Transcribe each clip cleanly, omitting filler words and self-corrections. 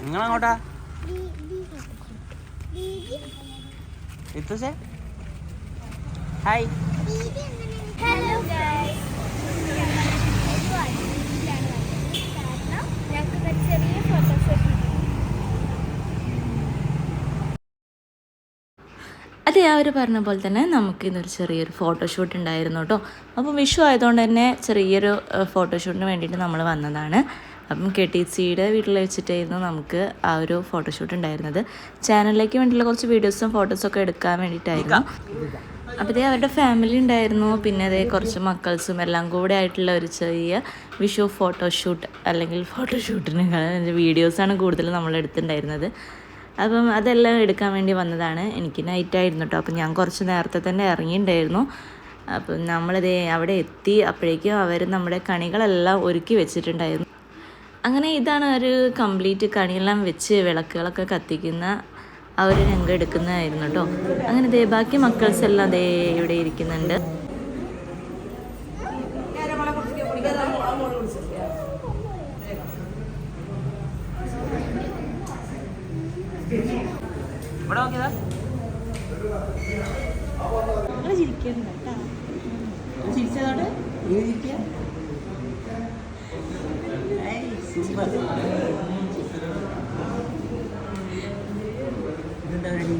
നിങ്ങളങ്ങോട്ടാ ഇത്തൂസേ hi. Hello guys, ഞങ്ങൾക്ക് ചെറിയ photoshoot. അതെ, അവർ പറഞ്ഞ പോലെ തന്നെ നമുക്ക് ഇന്നൊരു ചെറിയൊരു ഫോട്ടോഷൂട്ട് ഉണ്ടായിരുന്നു കേട്ടോ. അപ്പം വിഷു ആയതുകൊണ്ട് തന്നെ ചെറിയൊരു ഫോട്ടോഷൂട്ടിന് വേണ്ടിയിട്ട് നമ്മൾ വന്നതാണ്. അപ്പം KTCയുടെ വീട്ടിൽ വെച്ചിട്ടായിരുന്നു നമുക്ക് ആ ഒരു ഫോട്ടോഷൂട്ട് ഉണ്ടായിരുന്നത്. ചാനലിലേക്ക് വേണ്ടിയിട്ടുള്ള കുറച്ച് വീഡിയോസും ഫോട്ടോസൊക്കെ എടുക്കാൻ വേണ്ടിയിട്ടായിരുന്നു. അപ്പോൾ ഇതേ അവരുടെ ഫാമിലി ഉണ്ടായിരുന്നു, പിന്നെ അതേ കുറച്ച് മക്കൾസും എല്ലാം കൂടെ ആയിട്ടുള്ള ഒരു ചെറിയ വിഷു ഫോട്ടോഷൂട്ട് അല്ലെങ്കിൽ ഫോട്ടോഷൂട്ടിന് വീഡിയോസാണ് കൂടുതലും നമ്മൾ എടുത്തിട്ടുണ്ടായിരുന്നത്. അപ്പം അതെല്ലാം എടുക്കാൻ വേണ്ടി വന്നതാണ്. എനിക്ക് നൈറ്റായിരുന്നു കേട്ടോ. അപ്പം ഞാൻ കുറച്ച് നേരത്തെ തന്നെ ഇറങ്ങിയിട്ടുണ്ടായിരുന്നു. അപ്പം നമ്മളിതേ അവിടെ എത്തി. അപ്പോഴേക്കും അവർ നമ്മുടെ കണികളെല്ലാം ഒരുക്കി വെച്ചിട്ടുണ്ടായിരുന്നു. അങ്ങനെ ഇതാണ് ഒരു കംപ്ലീറ്റ് കണിയെല്ലാം വെച്ച് വിളക്കുകളൊക്കെ കത്തിക്കുന്ന ആ ഒരു രംഗം എടുക്കുന്നതായിരുന്നു കേട്ടോ. അങ്ങനെ ദേ ബാക്കി മക്കൾസ് എല്ലാം ദേ ഇവിടെ ഇരിക്കുന്നുണ്ട്. ചിരിച്ചതോടെ സൂപ്പർ. ഇതെന്താ റെഡി?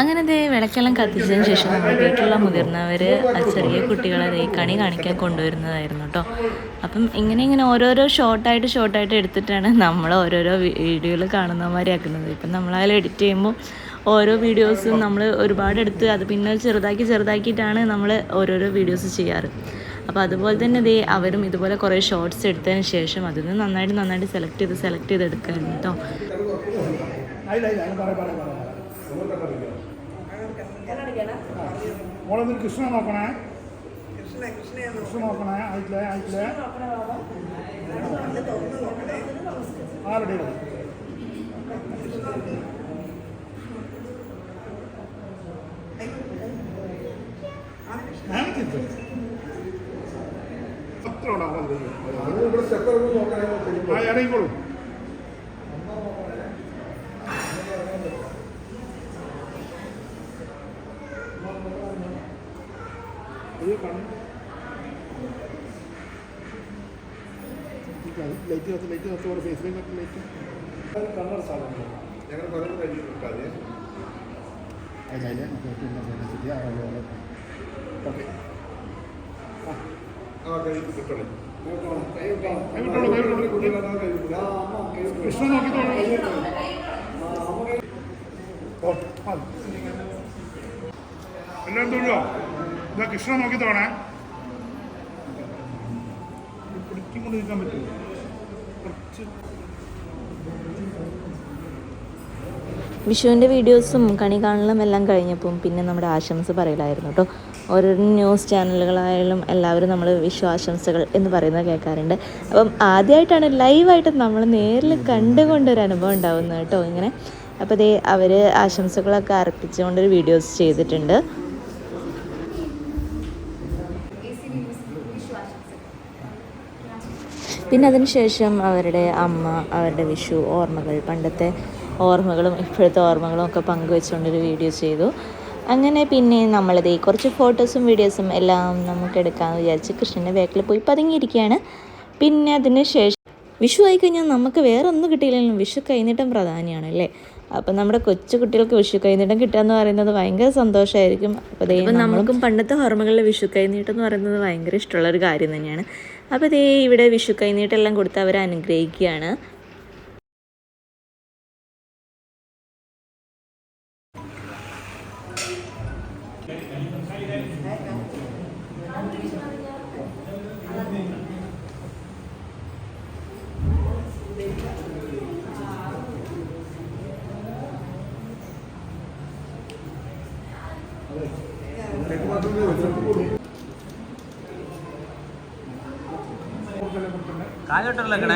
അങ്ങനെ ദേ വിളക്കെല്ലാം കത്തിച്ചതിന് ശേഷം നമ്മുടെ വീട്ടിലുള്ള മുതിർന്നവർ ചെറിയ കുട്ടികളെ കണി കാണിക്കാൻ കൊണ്ടുവരുന്നതായിരുന്നു കേട്ടോ. അപ്പം ഇങ്ങനെ ഓരോരോ ഷോർട്ടായിട്ട് എടുത്തിട്ടാണ് നമ്മൾ ഓരോരോ വീഡിയോയിൽ കാണുന്നമാതിരി ആക്കുന്നത്. ഇപ്പം നമ്മളതിൽ എഡിറ്റ് ചെയ്യുമ്പോൾ ഓരോ വീഡിയോസും നമ്മൾ ഒരുപാട് എടുത്ത് അത് പിന്നെ ചെറുതാക്കിയിട്ടാണ് നമ്മൾ ഓരോരോ വീഡിയോസ് ചെയ്യാറ്. അപ്പോൾ അതുപോലെ തന്നെ ദേ അവരും ഇതുപോലെ കുറേ ഷോർട്സ് എടുത്തതിന് ശേഷം അതിൽ നിന്ന് നന്നായിട്ട് സെലക്ട് ചെയ്ത് എടുക്കായിരുന്നു കേട്ടോ. കൃഷ്ണ നോക്കണേ, കൃഷ്ണ നോക്കണേ. ആയിട്ടില്ലേ ആരുടെ ഇറങ്ങിക്കോളൂ. ലൈറ്റ് കത്തോടെ ഫേസിലേക്ക് ലൈറ്റ് കണ്ണട സാധനം ഞങ്ങൾ കുറേ കഴിഞ്ഞിട്ടുണ്ടാതെ അതിലെ ഓക്കെ കൃഷ്ണ നോക്കിത്തോളൂ എല്ലാം തൊഴിലോ ഇതാ കൃഷ്ണ നോക്കിത്തോണേ പിടിക്കൊണ്ടിരിക്കാൻ പറ്റുമോ കുറച്ച് വിഷുവിൻ്റെ വീഡിയോസും കണി കാണലും എല്ലാം കഴിഞ്ഞപ്പം പിന്നെ നമ്മുടെ ആശംസ പറയലായിരുന്നു കേട്ടോ. ഓരോ ന്യൂസ് ചാനലുകളായാലും എല്ലാവരും നമ്മൾ വിഷു ആശംസകൾ എന്ന് പറയുന്നത് കേൾക്കാറുണ്ട്. അപ്പം ആദ്യമായിട്ടാണ് ലൈവായിട്ട് നമ്മൾ നേരിൽ കണ്ടുകൊണ്ടൊരു അനുഭവം ഉണ്ടാകുന്നത് കേട്ടോ ഇങ്ങനെ. അപ്പോൾ ദേ അവർ ആശംസകളൊക്കെ അർപ്പിച്ചുകൊണ്ടൊരു വീഡിയോസ് ചെയ്തിട്ടുണ്ട്. പിന്നെ അതിനുശേഷം അവരുടെ അമ്മ അവരുടെ വിഷു ഓർമ്മകൾ, പണ്ടത്തെ ഓർമ്മകളും ഇപ്പോഴത്തെ ഓർമ്മകളും ഒക്കെ പങ്കുവെച്ചുകൊണ്ടൊരു വീഡിയോ ചെയ്തു. അങ്ങനെ പിന്നെ നമ്മളത് കുറച്ച് ഫോട്ടോസും വീഡിയോസും എല്ലാം നമുക്ക് എടുക്കാമെന്ന് വിചാരിച്ച് കൃഷ്ണൻ്റെ ബാക്കിൽ പോയി പതുങ്ങിയിരിക്കുകയാണ്. പിന്നെ അതിന് ശേഷം വിഷു ആയിക്കഴിഞ്ഞാൽ നമുക്ക് വേറെ ഒന്നും കിട്ടിയില്ലെങ്കിലും വിഷു കൈനീട്ടം പ്രധാനമാണല്ലേ. അപ്പം നമ്മുടെ കൊച്ചു കുട്ടികൾക്ക് വിഷു കൈനീട്ടം കിട്ടുക എന്ന് പറയുന്നത് ഭയങ്കര സന്തോഷമായിരിക്കും. അപ്പോൾ നമ്മൾക്കും പണ്ടത്തെ ഓർമ്മകളിൽ വിഷു കൈനീട്ടം എന്ന് പറയുന്നത് ഭയങ്കര ഇഷ്ടമുള്ളൊരു കാര്യം തന്നെയാണ്. അപ്പോൾ ദേ ഇവിടെ വിഷു കൈനീട്ടം എല്ലാം കൊടുത്ത് അവരെ അനുഗ്രഹിക്കുകയാണ്. കാലോട്ടറിലക്കണേ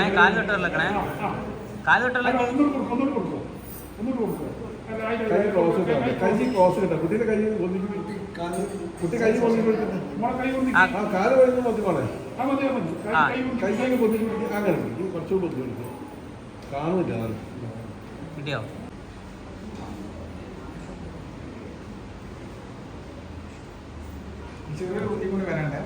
കൈ ക്രോസ് കിട്ടാം കുട്ടിയുടെ കൈ കുട്ടി കൈ കാല് കഴിഞ്ഞ് മതിമാണേ കൈ അങ്ങനെ കുറച്ചുകൂടി ബുദ്ധിമുട്ട് കാണൂല കിട്ടിയോ? ചെറിയ കുട്ടി കൂടി വരണ്ടേ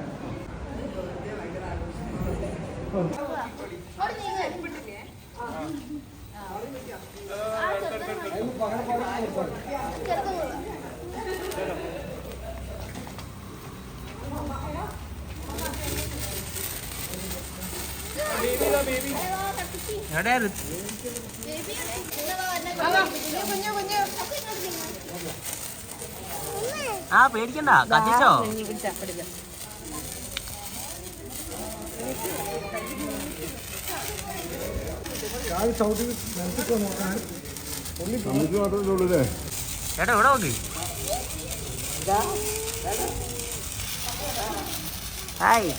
ആ പേടിക്കണ്ട, കത്തിച്ചോ. ചേട്ടാ ഇവിടെ നോക്കി. ഹായ്.